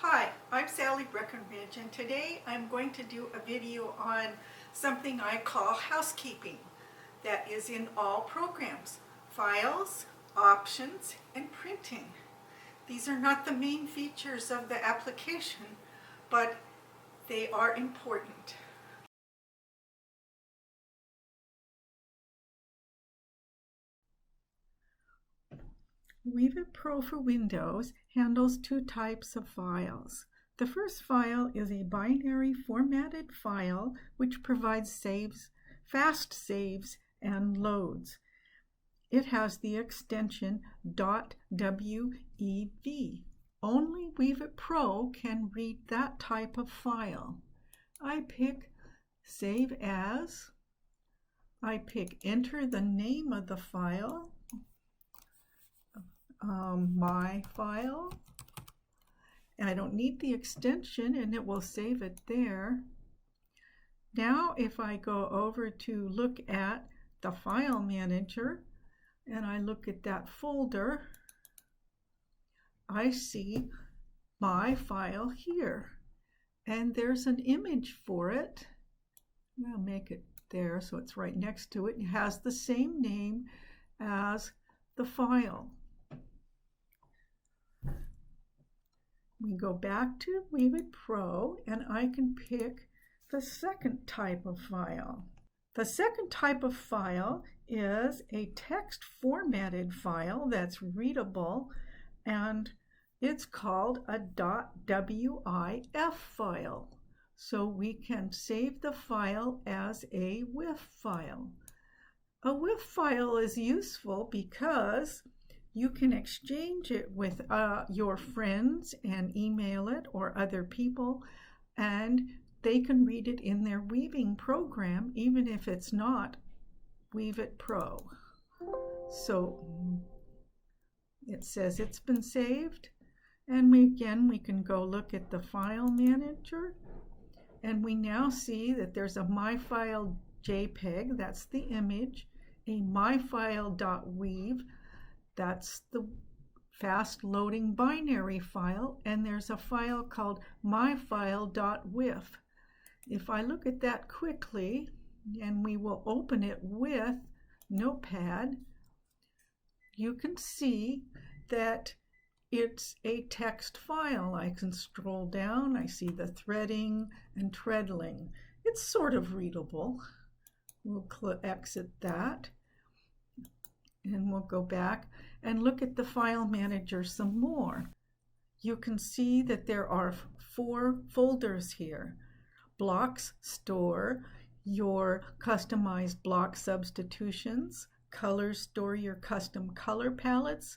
Hi, I'm Sally Breckenridge, and today I'm going to do a video on something I call housekeeping that is in all programs: files, options, and printing. These are not the main features of the application, but they are important. WeaveIt Pro for Windows handles two types of files. The first file is a binary formatted file which provides saves, fast saves, and loads. It has the extension .wev. Only WeaveIt Pro can read that type of file. I pick Save As. I pick Enter the name of the file. My file. I don't need the extension and it will save it there. Now if I go over to look at the file manager and I look at that folder, I see my file here and there's an image for it. I'll make it there so it's right next to it. It has the same name as the file. We go back to WeaveIt Pro and I can pick the second type of file. The second type of file is a text formatted file that's readable, and it's called a .wif file. So we can save the file as a WIF file. A WIF file is useful because you can exchange it with your friends and email it, or other people, and they can read it in their weaving program even if it's not WeaveIt Pro. So it says it's been saved, and we can go look at the file manager, and we now see that there's a myfile JPEG, that's the image, a myfile.weave, that's the fast loading binary file, and there's a file called myfile.wif. If I look at that quickly, and we will open it with Notepad, you can see that it's a text file. I can scroll down, I see the threading and treadling. It's sort of readable. We'll exit that. And we'll go back and look at the file manager some more. You can see that there are 4 folders here. Blocks store your customized block substitutions. Colors store your custom color palettes.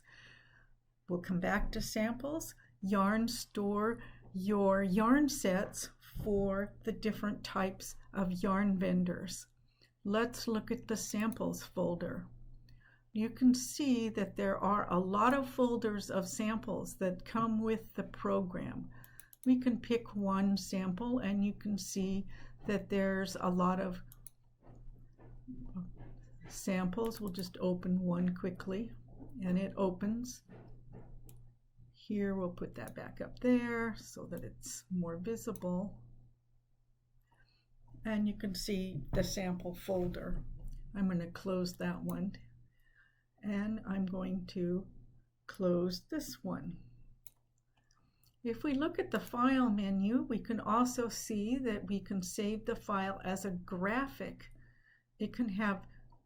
We'll come back to samples. Yarn store your yarn sets for the different types of yarn vendors. Let's look at the samples folder. You can see that there are a lot of folders of samples that come with the program. We can pick one sample and you can see that there's a lot of samples. We'll just open one quickly and it opens. Here we'll put that back up there so that it's more visible. And you can see the sample folder. I'm going to close that one. And I'm going to close this one. If we look at the file menu, we can also see that we can save the file as a graphic. It can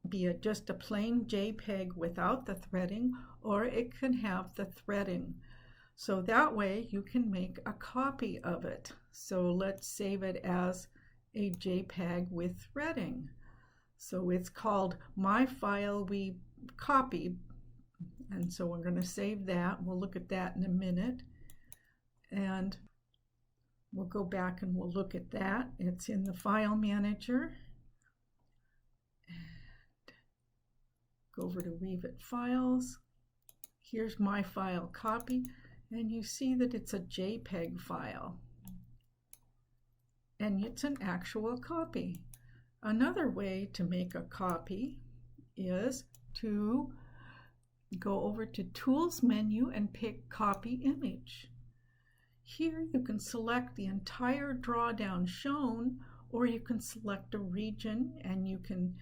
be just a plain JPEG without the threading, or it can have the threading. So that way you can make a copy of it. So let's save it as a JPEG with threading. So it's called My File We Copy, and so we're going to save that. We'll look at that in a minute, and we'll go back and we'll look at that. It's in the file manager. And go over to WeaveIt Files. Here's My File Copy, and you see that it's a JPEG file, and it's an actual copy. Another way to make a copy is to go over to Tools menu and pick Copy Image. Here you can select the entire drawdown shown, or you can select a region and you can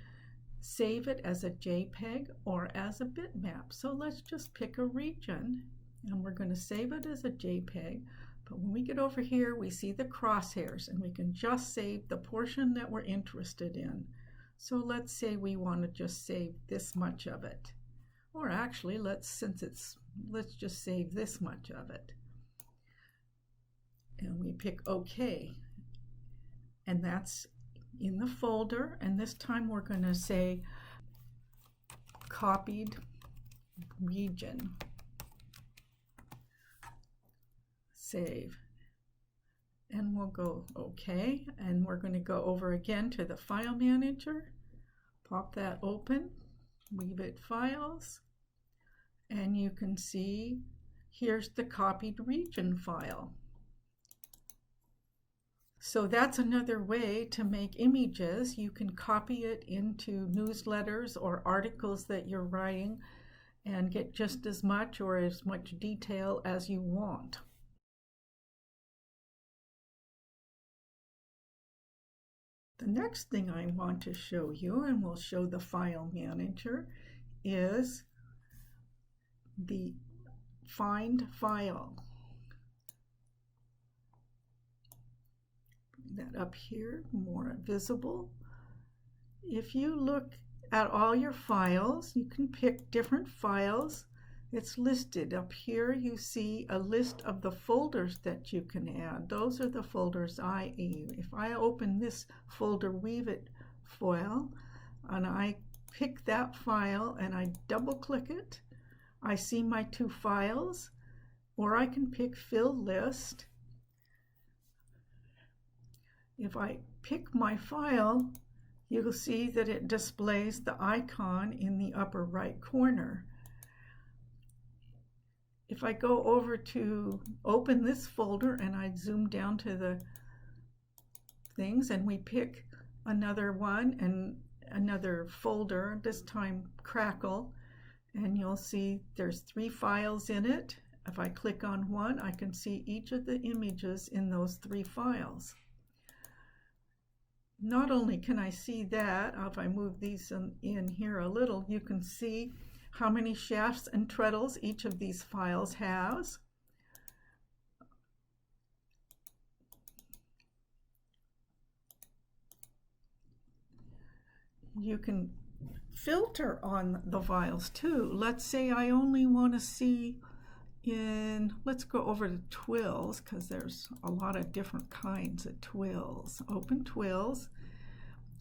save it as a JPEG or as a bitmap. So let's just pick a region and we're going to save it as a JPEG. But when we get over here, we see the crosshairs and we can just save the portion that we're interested in. So let's say we want to just save this much of it. Or actually, let's just save this much of it. And we pick OK. And that's in the folder, and this time we're going to say copied region. Save. And we'll go OK, and we're going to go over again to the file manager, pop that open, WeaveIt files, and you can see here's the copied region file. So that's another way to make images. You can copy it into newsletters or articles that you're writing and get just as much or as much detail as you want. The next thing I want to show you, and we'll show the file manager, is the find file. That up here, more visible. If you look at all your files, you can pick different files. It's listed up here. You see a list of the folders that you can add. Those are the folders I add. If I open this folder WeaveIt file and I pick that file and I double click it, I see my two files, or I can pick fill list. If I pick my file, you'll see that it displays the icon in the upper right corner. If I go over to open this folder and I zoom down to the things and we pick another one and another folder, this time Crackle, and you'll see there's 3 files in it. If I click on one, I can see each of the images in those 3 files. Not only can I see that, if I move these in here a little, you can see how many shafts and treadles each of these files has. You can filter on the files too. Let's say I only want to see let's go over to twills, because there's a lot of different kinds of twills. Open twills.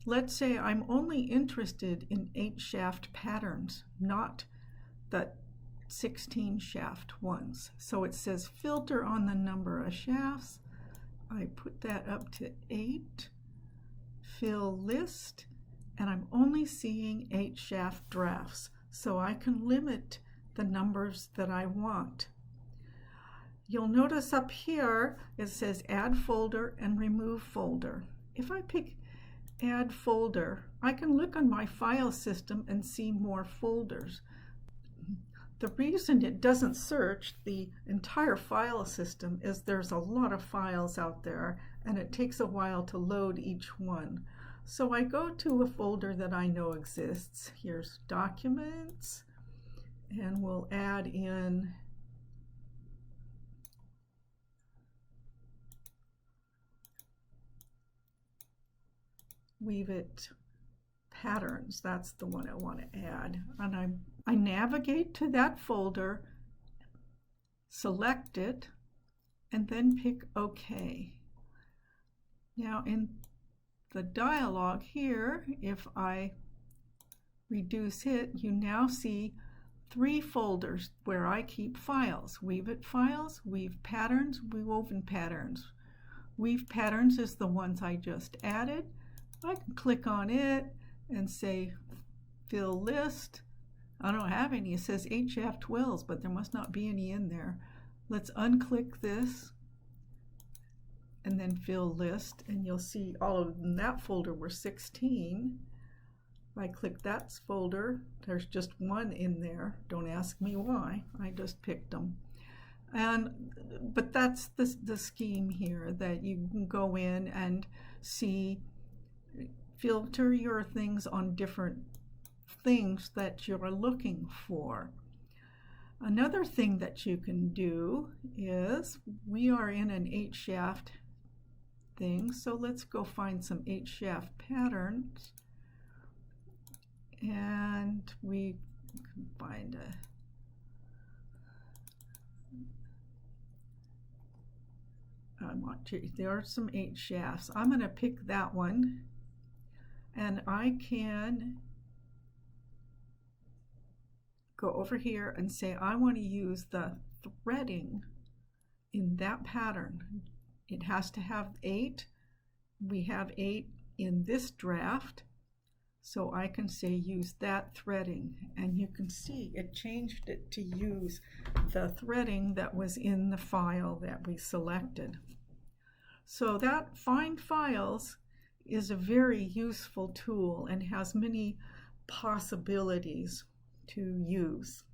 Let's say I'm only interested in 8 shaft patterns, not the 16 shaft ones. So it says filter on the number of shafts. I put that up to 8. Fill list, and I'm only seeing 8 shaft drafts. So I can limit the numbers that I want. You'll notice up here it says add folder and remove folder. If I pick add folder, I can look on my file system and see more folders. The reason it doesn't search the entire file system is there's a lot of files out there and it takes a while to load each one. So I go to a folder that I know exists. Here's documents, and we'll add in WeaveIt patterns. That's the one I want to add. And I navigate to that folder, select it, and then pick OK. Now in the dialog here, if I reduce it, you now see 3 folders where I keep files. WeaveIt files, Weave patterns, Woven patterns. Weave patterns is the ones I just added. I can click on it and say fill list. I don't have any. It says 8 shaft twills, but there must not be any in there. Let's unclick this and then fill list, and you'll see all of them in that folder were 16. If I click that folder, there's just 1 in there. Don't ask me why. I just picked them. But that's the scheme here, that you can go in and see, filter your things on different things that you're looking for. Another thing that you can do is, we are in an 8-shaft thing, so let's go find some 8-shaft patterns, and we can find there are some 8 shafts. I'm going to pick that one, and I can go over here and say I want to use the threading in that pattern. It has to have 8. We have 8 in this draft, so I can say use that threading, and you can see it changed it to use the threading that was in the file that we selected. So that Find Files is a very useful tool and has many possibilities to use.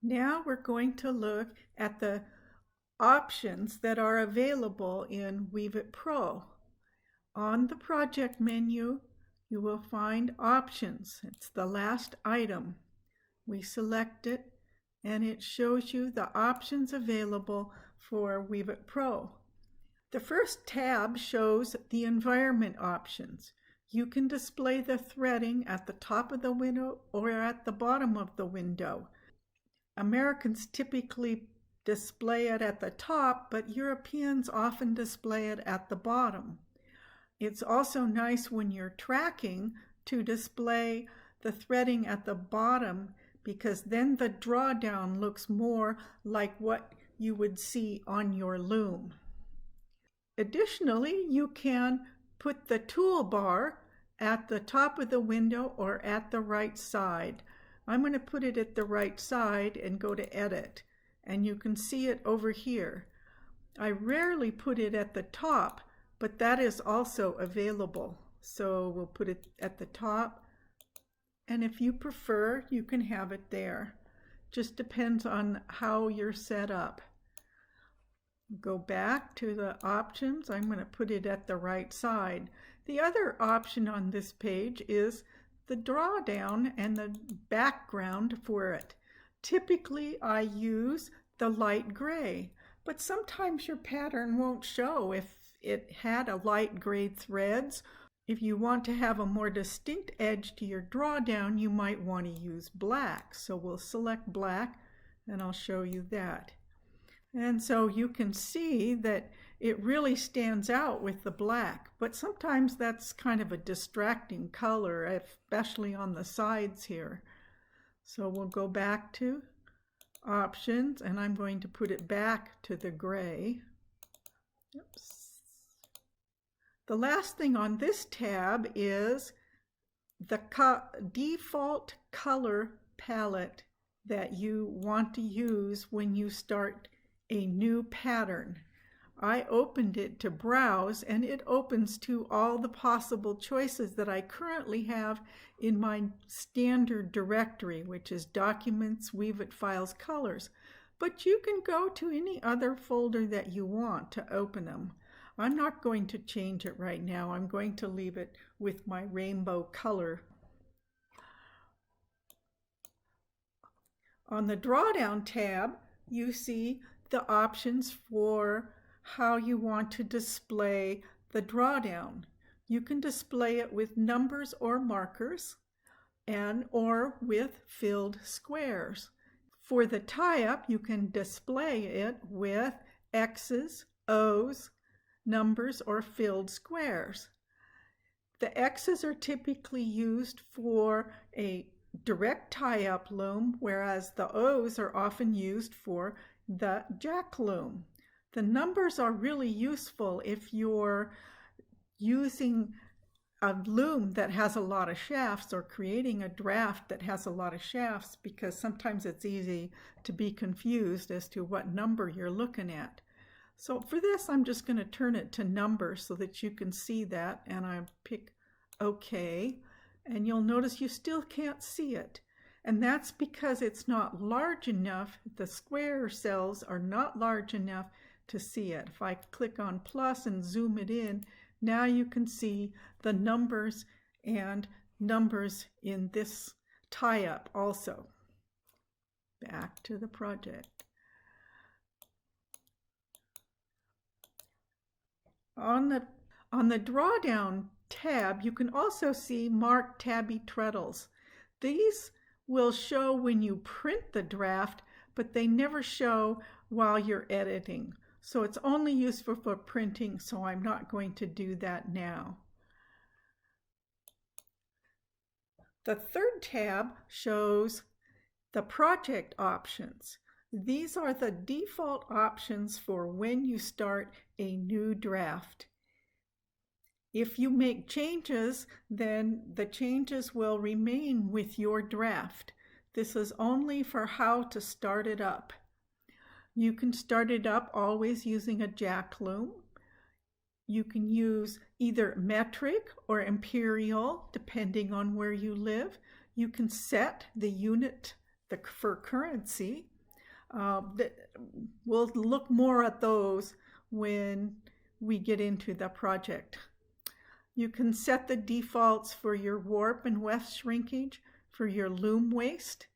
Now we're going to look at the options that are available in WeaveIt Pro. On the project menu, you will find options. It's the last item. We select it, and it shows you the options available for WeaveIt Pro. The first tab shows the environment options. You can display the threading at the top of the window or at the bottom of the window. Americans typically display it at the top, but Europeans often display it at the bottom. It's also nice when you're tracking to display the threading at the bottom, because then the drawdown looks more like what you would see on your loom. Additionally, you can put the toolbar at the top of the window or at the right side. I'm going to put it at the right side and go to Edit, and you can see it over here. I rarely put it at the top, but that is also available. So we'll put it at the top, and if you prefer, you can have it there. Just depends on how you're set up. Go back to the options. I'm going to put it at the right side. The other option on this page is the drawdown and the background for it. Typically, I use the light gray, but sometimes your pattern won't show if it had a light gray threads. If you want to have a more distinct edge to your drawdown, you might want to use black. So we'll select black, and I'll show you that. And so you can see that it really stands out with the black, but sometimes that's kind of a distracting color, especially on the sides here. So we'll go back to options, and I'm going to put it back to the gray. Oops. The last thing on this tab is the default color palette that you want to use when you start a new pattern. I opened it to browse, and it opens to all the possible choices that I currently have in my standard directory, which is Documents, WeaveIt Files, Colors. But you can go to any other folder that you want to open them. I'm not going to change it right now. I'm going to leave it with my rainbow color. On the drawdown tab, you see the options for how you want to display the drawdown. You can display it with numbers or markers, or with filled squares. For the tie-up, you can display it with X's, O's, numbers, or filled squares. The X's are typically used for a direct tie-up loom, whereas the O's are often used for the jack loom. The numbers are really useful if you're using a loom that has a lot of shafts, or creating a draft that has a lot of shafts, because sometimes it's easy to be confused as to what number you're looking at. So for this, I'm just going to turn it to numbers so that you can see that, and I pick OK, and you'll notice you still can't see it. And that's because it's not large enough, the square cells are not large enough to see it. If I click on plus and zoom it in, now you can see the numbers and numbers in this tie-up also. Back to the project. On the drawdown tab, you can also see marked tabby treadles. These will show when you print the draft, but they never show while you're editing. So it's only useful for printing, so I'm not going to do that now. The third tab shows the project options. These are the default options for when you start a new draft. If you make changes, then the changes will remain with your draft. This is only for how to start it up. You can start it up always using a jack loom. You can use either metric or imperial, depending on where you live. You can set the unit for currency. We'll look more at those when we get into the project. You can set the defaults for your warp and weft shrinkage, for your loom waist,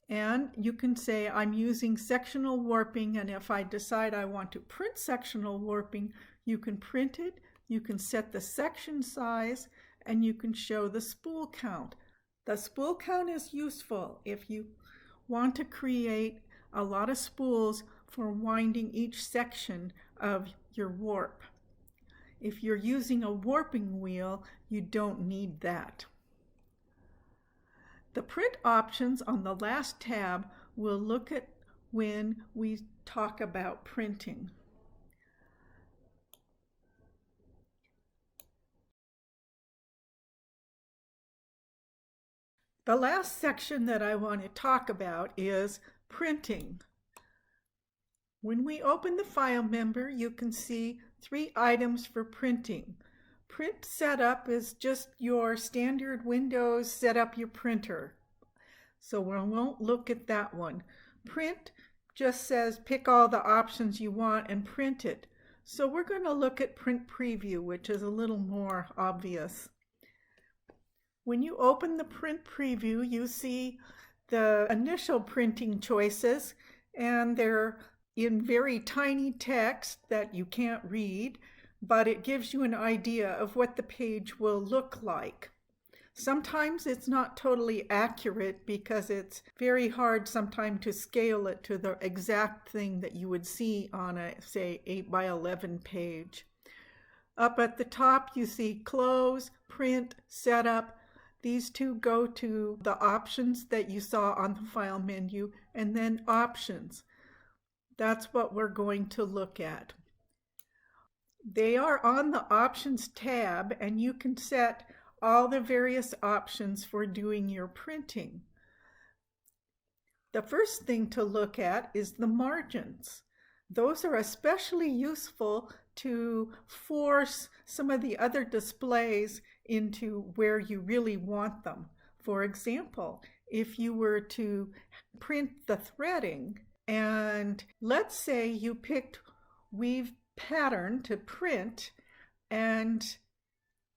and you can say I'm using sectional warping, and if I decide I want to print sectional warping, you can print it, you can set the section size, and you can show the spool count. The spool count is useful if you want to create a lot of spools for winding each section of your warp. If you're using a warping wheel, you don't need that. The print options on the last tab we'll look at when we talk about printing. The last section that I want to talk about is printing. When we open the file member, you can see 3 items for printing. Print setup is just your standard Windows set up your printer. So we won't look at that one. Print just says pick all the options you want and print it. So we're going to look at print preview, which is a little more obvious. When you open the print preview, you see the initial printing choices, and they're in very tiny text that you can't read, but it gives you an idea of what the page will look like. Sometimes it's not totally accurate because it's very hard sometimes to scale it to the exact thing that you would see on a, say, 8x11 page. Up at the top, you see close, print, setup. These 2 go to the options that you saw on the file menu, and then options. That's what we're going to look at. They are on the options tab, and you can set all the various options for doing your printing. The first thing to look at is the margins. Those are especially useful to force some of the other displays into where you really want them. For example, if you were to print the threading, and let's say you picked Weave Pattern to print, and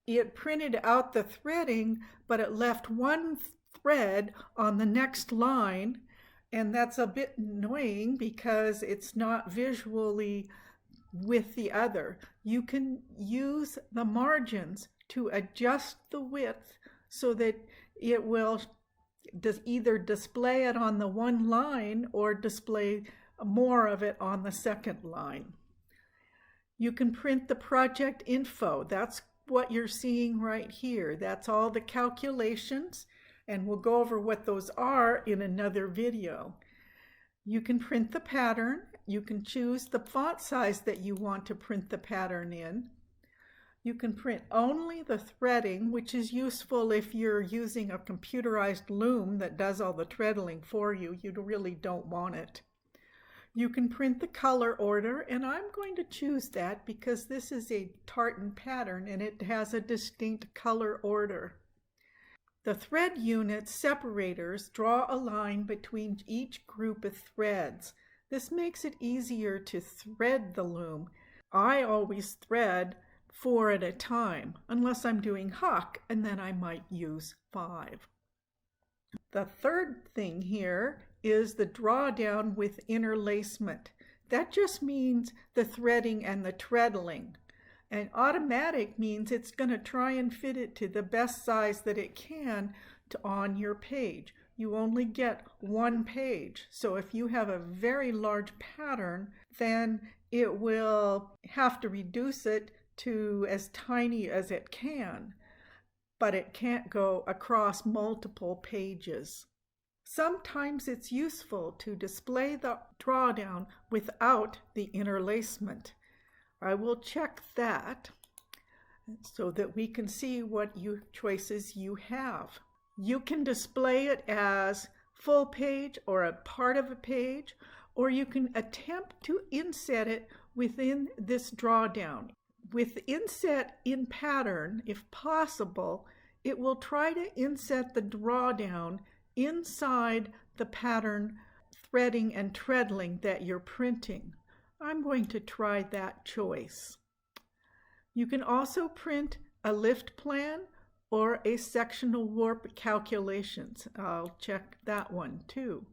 it printed out the threading, but it left one thread on the next line, and that's a bit annoying because it's not visually with the other. You can use the margins to adjust the width so that it will either display it on the one line or display more of it on the second line. You can print the project info. That's what you're seeing right here. That's all the calculations, and we'll go over what those are in another video. You can print the pattern. You can choose the font size that you want to print the pattern in. You can print only the threading, which is useful if you're using a computerized loom that does all the threading for you. You really don't want it. You can print the color order, and I'm going to choose that because this is a tartan pattern and it has a distinct color order. The thread unit separators draw a line between each group of threads. This makes it easier to thread the loom. I always thread 4 at a time, unless I'm doing huck, and then I might use 5. The third thing here is the drawdown with interlacement. That just means the threading and the treadling. And automatic means it's going to try and fit it to the best size that it can on your page. You only get one page. So if you have a very large pattern, then it will have to reduce it to as tiny as it can. But it can't go across multiple pages. Sometimes it's useful to display the drawdown without the interlacement. I will check that so that we can see what choices you have. You can display it as full page or a part of a page, or you can attempt to inset it within this drawdown. With inset in pattern, if possible, it will try to inset the drawdown inside the pattern threading and treadling that you're printing. I'm going to try that choice. You can also print a lift plan or a sectional warp calculations. I'll check that one too.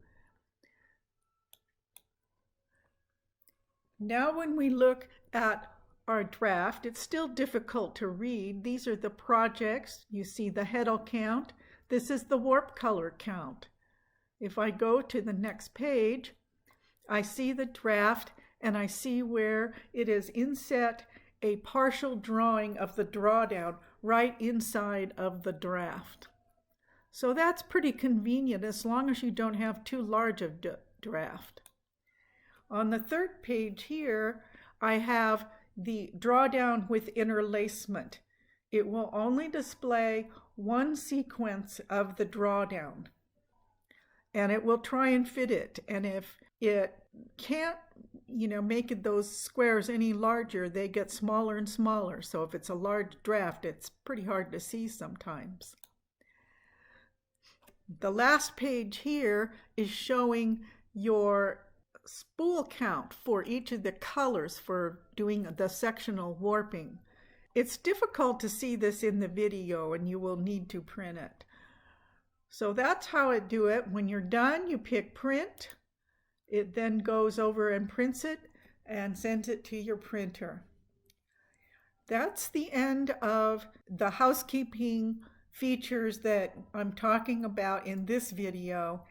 Now when we look at our draft, it's still difficult to read. These are the projects. You see the heddle count. This is the warp color count. If I go to the next page, I see the draft and I see where it is inset a partial drawing of the drawdown right inside of the draft. So that's pretty convenient as long as you don't have too large of draft. On the third page here, I have the drawdown with interlacement. It will only display one sequence of the drawdown, and it will try and fit it. And if it can't, make it those squares any larger, they get smaller and smaller. So if it's a large draft, it's pretty hard to see sometimes. The last page here is showing your spool count for each of the colors for doing the sectional warping. It's difficult to see this in the video, and you will need to print it. So that's how I do it. When you're done, you pick print. It then goes over and prints it and sends it to your printer. That's the end of the housekeeping features that I'm talking about in this video.